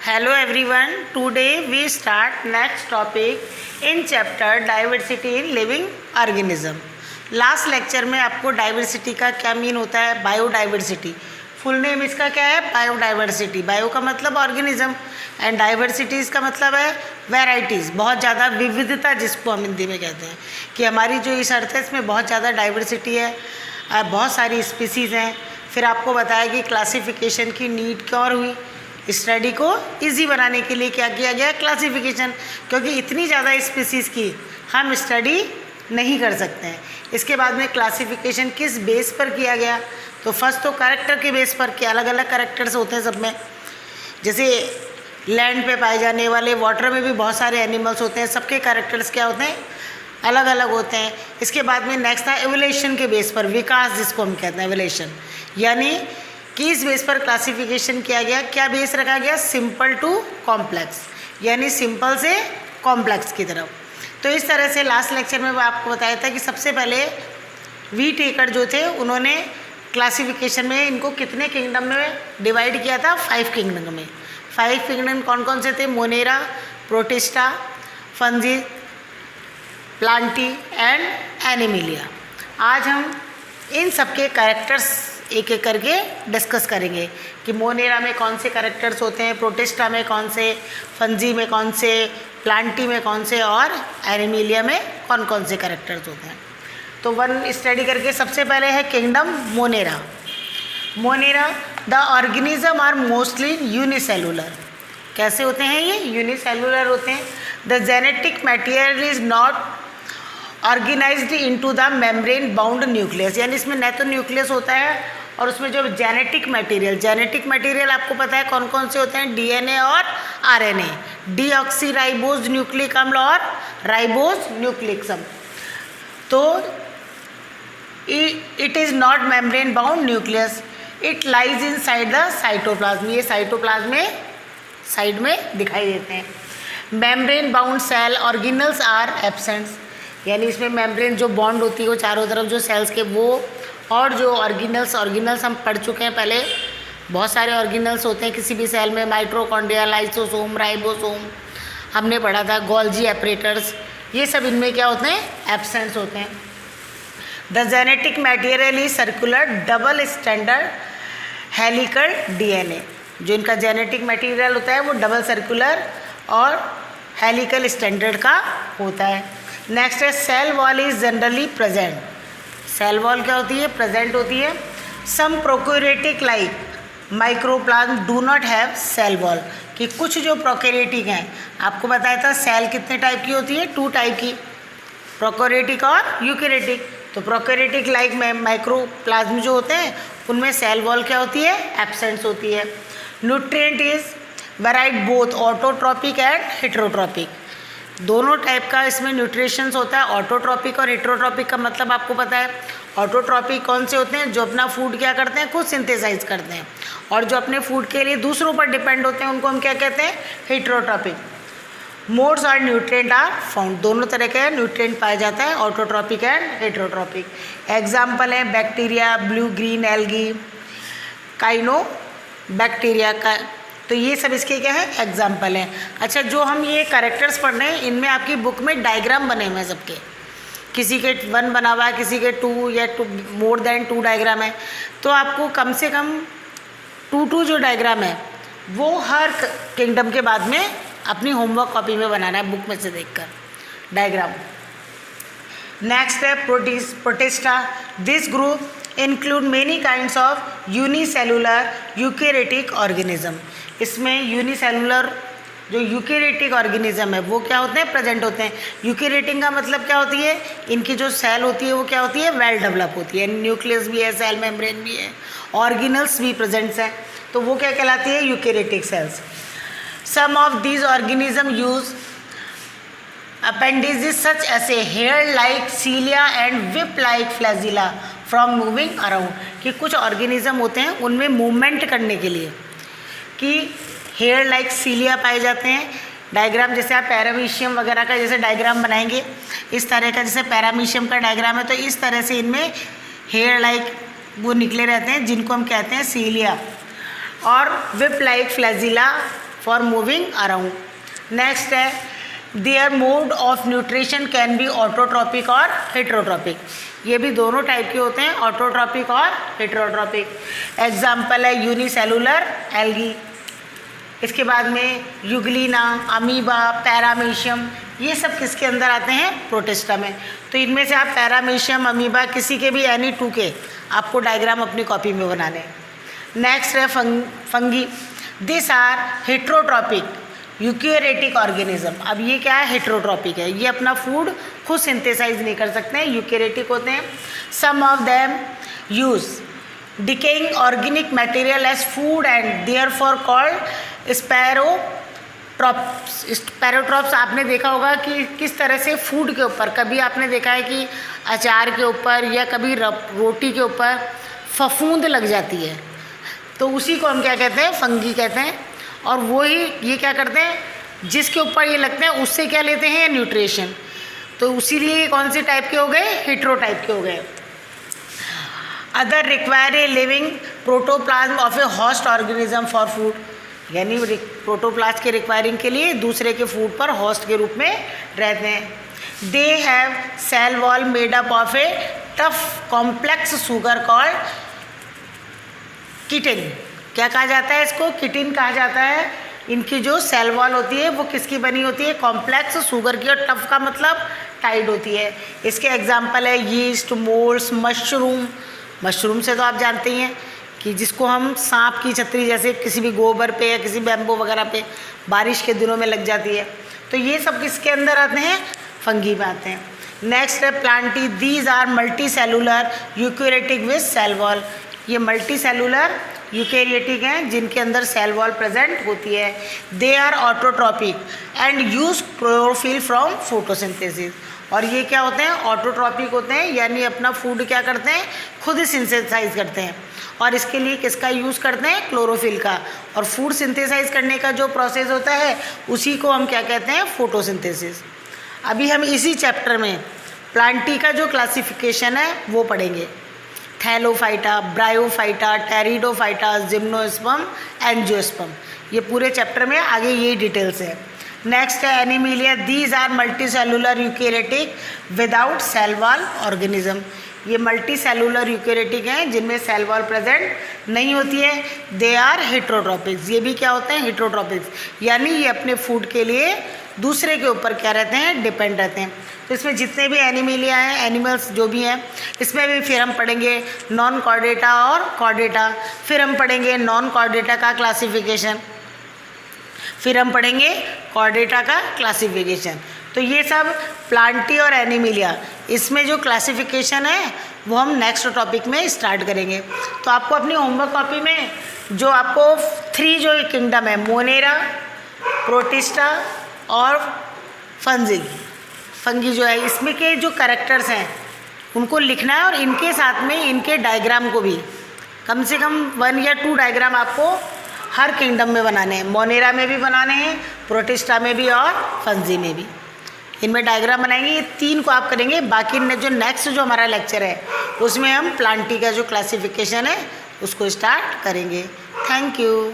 Hello everyone. Today we start next topic in chapter diversity in living organism. Last lecture में आपको diversity का क्या mean होता है, बायोडाइवर्सिटी। फुल नेम इसका क्या है, बायोडाइवर्सिटी। बायो का मतलब ऑर्गेनिज्म एंड डाइवर्सिटीज़ का मतलब है वैराइटीज़, बहुत ज़्यादा विविधता, जिसको हम हिंदी में कहते हैं कि हमारी जो इस अर्थ है इसमें बहुत ज़्यादा डाइवर्सिटी है, बहुत सारी स्पीसीज़ हैं। फिर आपको बताया कि क्लासिफिकेशन की नीड क्यों हुई, स्टडी को इजी बनाने के लिए क्या किया गया, क्लासिफिकेशन, क्योंकि इतनी ज़्यादा स्पीसीज़ की हम स्टडी नहीं कर सकते हैं। इसके बाद में क्लासिफिकेशन किस बेस पर किया गया, तो फर्स्ट तो कैरेक्टर के बेस पर, कि अलग अलग कैरेक्टर्स होते हैं सब में। जैसे लैंड पे पाए जाने वाले, वाटर में भी बहुत सारे एनिमल्स होते हैं, सबके कैरेक्टर्स क्या होते हैं, अलग अलग होते हैं। इसके बाद में नेक्स्ट था एवोल्यूशन के बेस पर, विकास जिसको हम कहते हैं एवोल्यूशन, यानी किस बेस पर क्लासिफिकेशन किया गया, क्या बेस रखा गया, सिंपल टू कॉम्प्लेक्स, यानी सिंपल से कॉम्प्लेक्स की तरफ। तो इस तरह से लास्ट लेक्चर में आपको बताया था कि सबसे पहले वी टेकर जो थे उन्होंने क्लासिफिकेशन में इनको कितने किंगडम में डिवाइड किया था, 5 किंगडम में। 5 किंगडम कौन कौन से थे, Monera, protista, fungi, Plantae and Animalia. आज हम इन सबके कैरेक्टर्स एक एक करके डिस्कस करेंगे कि मोनेरा में कौन से कैरेक्टर्स होते हैं, प्रोटिस्टा में कौन से, फंजी में कौन से, प्लांटी में कौन से और एनिमिलिया में कौन कौन से कैरेक्टर्स होते हैं। तो वन स्टडी करके सबसे पहले है kingdom Monera. Monera the organism are mostly unicellular. कैसे होते हैं ये, यूनिसेलुलर होते हैं। The genetic material is not organized into the membrane bound nucleus, यानी इसमें न तो न्यूक्लियस होता है और उसमें जो जेनेटिक मटेरियल आपको पता है कौन कौन से होते हैं, डीएनए और आरएनए, डीऑक्सीराइबोज न्यूक्लिक अम्ल और राइबोज न्यूक्लिक अम्ल। तो it is not membrane bound nucleus, it lies inside the cytoplasm. ये साइटोप्लाज्म में साइड में दिखाई देते हैं। Membrane bound cell organelles are absents, यानी इसमें मेम्ब्रेन जो बॉन्ड होती है वो चारों तरफ जो सेल्स के, वो और जो ऑर्गेनल्स हम पढ़ चुके हैं पहले, बहुत सारे ऑर्गेनल्स होते हैं किसी भी सेल में, माइटोकॉन्ड्रिया, लाइसोसोम, राइबोसोम हमने पढ़ा था, गोल्जी एपरेटर्स, ये सब इनमें क्या होते हैं, एब्सेंट्स होते हैं। The genetic material is circular double standard helical DNA, जो इनका जेनेटिक मटेरियल होता है वो डबल सर्कुलर और हेलिकल स्टैंडर्ड का होता है। नेक्स्ट है cell wall is generally present. Cell wall क्या होती है, प्रेजेंट होती है। Some prokaryotic like microplasm do not have cell wall, कि कुछ जो प्रोकैरियोटिक हैं, आपको बताया था सेल कितने टाइप की होती है, 2 टाइप की, प्रोकैरियोटिक और यूकैरियोटिक। तो प्रोकैरियोटिक लाइक माइक्रोप्लाज्म जो होते हैं उनमें सेल वॉल क्या होती है, एब्सेंस होती है। Nutrient is varied both autotrophic and heterotrophic, दोनों टाइप का इसमें न्यूट्रिशंस होता है। ऑटोट्रॉपिक और हेटेरोट्रॉपिक का मतलब आपको पता है। ऑटोट्रॉपिक कौन से होते हैं, जो अपना फूड क्या करते हैं, खुद सिंथेसाइज करते हैं, और जो अपने फूड के लिए दूसरों पर डिपेंड होते हैं उनको हम क्या कहते हैं, हेटेरोट्रॉपिक। मोड्स और न्यूट्रिएंट आर फाउंड, दोनों तरह के न्यूट्रिएंट पाया जाता है, ऑटोट्रॉपिक एंड हेटेरोट्रॉपिक। एग्जाम्पल है bacteria, blue green algae, cyanobacteria का, तो ये सब इसके क्या है, एग्जाम्पल हैं। अच्छा, जो हम ये कैरेक्टर्स पढ़ रहे हैं इनमें आपकी बुक में डायग्राम बने हुए हैं सबके, किसी के 1 बना हुआ है, किसी के 2 या मोर देन 2 डायग्राम है। तो आपको कम से कम 2 जो डायग्राम है वो हर किंगडम के बाद में अपनी होमवर्क कॉपी में बनाना है, बुक में से देखकर डायग्राम। नेक्स्ट है protista. This group include many kinds of unicellular eukaryotic organism. इसमें यूनिसेलुलर जो यूकैरियोटिक ऑर्गेनिज्म है वो क्या होते हैं, प्रेजेंट होते हैं। यूकैरियोटिक का मतलब क्या होती है, इनकी जो सेल होती है वो क्या होती है, वेल डेवलप होती है, न्यूक्लियस भी है, सेल मेम्ब्रेन भी है, ऑर्गेनल्स भी प्रेजेंट्स हैं, तो वो क्या कहलाती है, eukaryotic cells. Some of these organism use appendages such as a hair like cilia and whip like flagella from moving around, कि कुछ ऑर्गेनिज्म होते हैं उनमें मूवमेंट करने के लिए कि हेयर लाइक सीलिया पाए जाते हैं। डायग्राम जैसे आप पैरामीशियम वगैरह का जैसे डायग्राम बनाएंगे, इस तरह का जैसे पैरामीशियम का डायग्राम है, तो इस तरह से इनमें हेयर लाइक वो निकले रहते हैं जिनको हम कहते हैं सीलिया। और whip like flagella for moving around. Next है there mode of nutrition can be autotrophic और हेट्रोट्रॉपिक। ये भी दोनों टाइप के होते हैं, ऑटोट्रॉपिक और हेट्रोट्रॉपिक। एग्जाम्पल है यूनिसेलुलर एल्गी, इसके बाद में यूग्लिना, अमीबा, पैरामीशियम, ये सब किसके अंदर आते हैं? प्रोटिस्टा में। तो इनमें से आप पैरामीशियम, अमीबा, किसी के भी एनी टू के आपको डायग्राम अपनी कॉपी में बनाने हैं। नेक्स्ट है fungi, this are heterotrophic eukaryotic organism. अब ये क्या है? हेट्रोट्रॉपिक है, ये अपना फूड खुद सिंथेसाइज नहीं कर सकते हैं, यूकैरियोटिक होते हैं। Some of them use decaying organic material as food and therefore called saprotrophs. Saprotrophs आपने देखा होगा कि किस तरह से फूड के ऊपर, कभी आपने देखा है कि अचार के ऊपर या कभी रोटी के ऊपर फफूंद लग जाती है, तो उसी को हम क्या कहते हैं? फंगी कहते हैं। और वही ये क्या करते हैं? जिसके ऊपर ये लगते हैं उससे क्या लेते हैं? न्यूट्रिशन। तो उसीलिए ये कौन से टाइप के हो गए? हेट्रो टाइप के हो गए। Other require a living protoplasm of A host organism for food, यानी प्रोटोप्लाज्म के रिक्वायरिंग के लिए दूसरे के फूड पर होस्ट के रूप में रहते हैं। They have cell wall made up of a tough complex sugar called chitin. क्या कहा जाता है इसको? किटिन कहा जाता है। इनकी जो सेल वॉल होती है वो किसकी बनी होती है? कॉम्प्लेक्स शुगर की, और टफ का मतलब टाइट होती है। इसके एग्जाम्पल है यीस्ट, मोल्ड्स, मशरूम। मशरूम से तो आप जानते ही हैं कि जिसको हम सांप की छतरी जैसे किसी भी गोबर पे या किसी बैम्बो वगैरह पे बारिश के दिनों में लग जाती है, तो ये सब किसके अंदर आते हैं? फंगी में आते हैं। नेक्स्ट है Plantae, these are multi cellular eukaryotic with cell wall. ये मल्टी सेलुलर यूकैरियोटिक हैं जिनके अंदर सेल वॉल प्रेजेंट होती है। They are autotrophic and use chlorophyll from photosynthesis. और ये क्या होते हैं? ऑटोट्रॉपिक होते हैं, यानी अपना फूड क्या करते हैं? खुद ही सिंथेसाइज करते हैं। और इसके लिए किसका यूज़ करते हैं? क्लोरोफिल का। और फूड सिंथेसाइज करने का जो प्रोसेस होता है उसी को हम क्या कहते हैं? फोटोसिंथेसिस। अभी हम इसी चैप्टर में प्लांटी का जो क्लासिफिकेशन है वो पढ़ेंगे। Thallophyta, bryophyta, pteridophyta, gymnosperm, angiosperm, ये पूरे चैप्टर में आगे ये डिटेल्स है। नेक्स्ट है Animalia, these are multi cellular eukaryotic without cell wall organism. ये मल्टी सेलुलर यूकैरियोटिक हैं जिनमें सेल वॉल प्रेजेंट नहीं होती है। दे आर हेट्रोट्रॉपिक्स, ये भी क्या होते हैं? हेट्रोट्रॉपिक्स, यानी ये अपने फूड के लिए दूसरे के ऊपर क्या रहते हैं? डिपेंड रहते हैं। तो इसमें जितने भी एनिमिलिया हैं, एनिमल्स जो भी हैं, इसमें भी फिर हम पढ़ेंगे नॉन कॉर्डेटा और कॉर्डेटा, फिर हम पढ़ेंगे नॉन कॉर्डेटा का क्लासिफिकेशन, फिर हम पढ़ेंगे कॉर्डेटा का क्लासिफिकेशन। तो ये सब प्लांटी और एनिमिलिया, इसमें जो क्लासिफिकेशन है वो हम नेक्स्ट टॉपिक में स्टार्ट करेंगे। तो आपको अपनी होमवर्क कॉपी में जो आपको 3 जो किंगडम है, मोनेरा, प्रोटिस्टा और फंगी जो है, इसमें के जो कैरेक्टर्स हैं उनको लिखना है, और इनके साथ में इनके डायग्राम को भी कम से कम 1 या 2 डायग्राम आपको हर किंगडम में बनाने हैं। मोनेरा में भी बनाने हैं, प्रोटिस्टा में भी और फंजी में भी। इनमें डायग्राम बनाएंगे। ये 3 को आप करेंगे। बाकी जो नेक्स्ट जो हमारा लेक्चर है उसमें हम प्लांटी का जो क्लासिफिकेशन है उसको स्टार्ट करेंगे। Thank you.